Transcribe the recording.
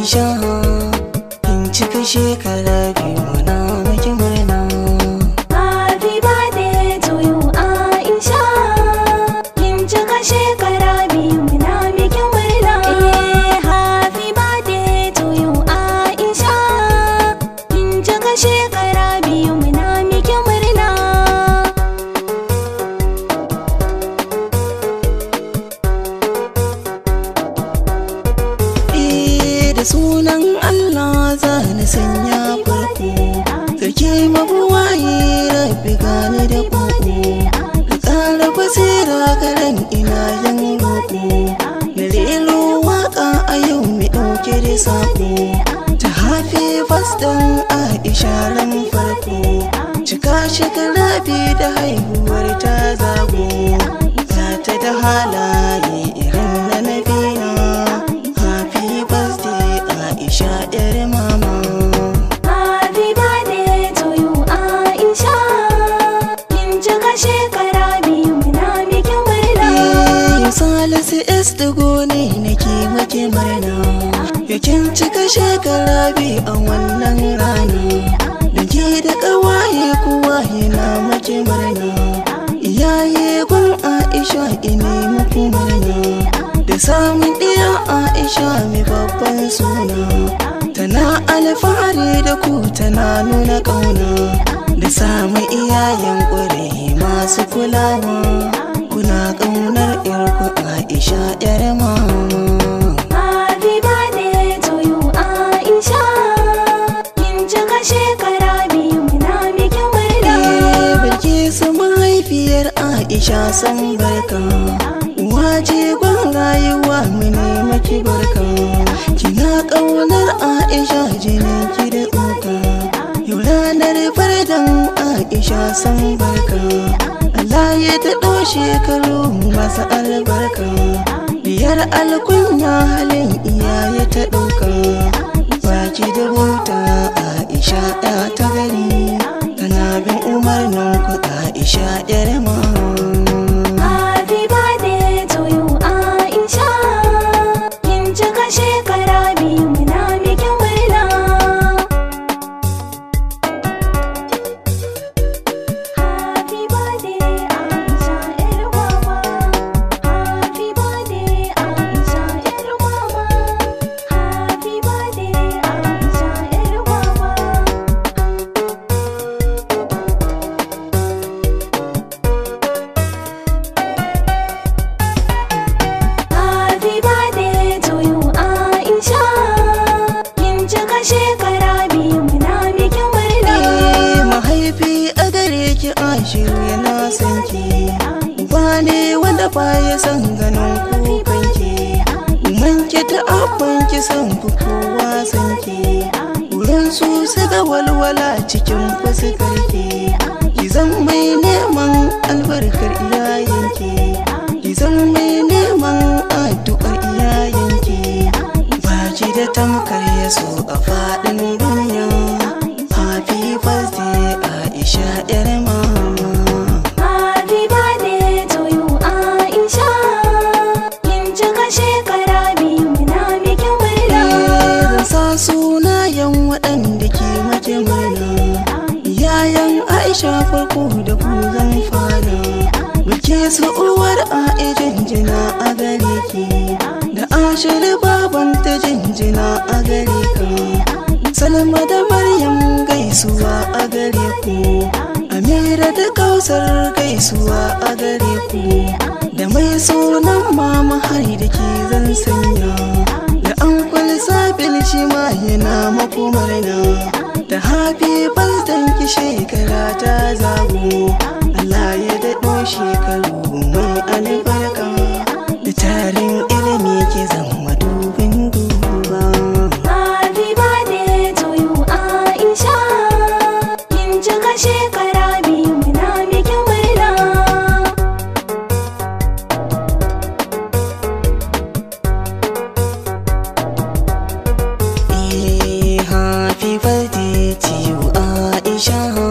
Aisha, kin cika shekara biyu muna miki murna. Happy birthday to you Aisha, kin cika shekara biyu muna miki murna. Happy birthday to you Aisha, kin cika shekara biyu muna miki murna. Da sunan Allah za na sanya farko, sarki mabuwayi rabbi gani da koko, ka ƙara basira garan ina yin roƙo, na rero waƙa a yau mai ɗauke da saƙo, ta hafi fasdan Aisha ran farko, cika shekara biyu da haihuwar ta zago, ta da halaye irin na nabina. Aisha ɗar mama. Happy birthday to you Aisha, kin cika shekara biyu muna miki murna. Salisu Estigo ne nake maki murna, kin cika shekara biyu a wannan rana, da ke da ƙawaye kowa yana maki murna, iyaye gun Aisha ina muku murna, da samun ɗiya Aisha mai babban suna, tana alfahari da ku tana nuna ƙauna, da samun iyayen ƙwarai masu kulawa, kuna ƙaunar ƴarku Aisha ƴar mama. Happy birthday to you Aisha, kin cika shekara biyu muna miki murna. Bilkisu mahaifiyar Aisha san barka, waje gwan rayuwa mune maki barka, kina ƙaunar Aisha jinin ki da tsoka, yau ranar fardan Aisha san barka, Allah ya daɗo shekaru masu albarka, diyar alkunya halin iyaye ta ɗauka, baki da bauta Aisha ya ta gari, tana bin umarnin ku Aisha ƴar mama. Happy birthday to you Aisha, kin cika shekara biyu muna miki murna. Happy birthday Aisha ƴar mama. Happy birthday Aisha ƴar mama. Happy birthday Aisha ƴar mama. Happy birthday to you Aisha, kin cika shekara biyu muna miki murna. Mahaifi a gare ki Ashiru yana son ki, uba ne wanda ba ya san ganin kukanki, manki ta abbanki san fi kowa san ki, wurin su ga walwala cikin fuskarki, ki zan mai neman albarkar iyayenki, ki zan mai neman addu'ar iyayenki, baki da tamkar yaso a faɗin duniya. Happy birthday Aisha ƴar mama. Happy birthday to you Aisha, kin cika shekara biyu muna miki murna. Zan sa sunayen waɗanda ke maki murna, yayan Aisha farko da ku zan fara, muke su uwar Aisha jinjina a gare ki, da Ashiru babanta jinjina a gare ka, Salma da Maryam gaisuwa a gare ku, Amira da Kausar gaisuwa a gare ku, da mai sunan mama har da ke zan sanya, da Uncle Sabil shi ma yana maku murna, da happy birthday ki shekara ta zago, Allah ya daɗo shekaru mai albarka, da tarin ilimi ki zama dubin duba. Happy birthday to you Aisha, kin cika shekara biyu muna miki murna. Happy birthday to you Aisha.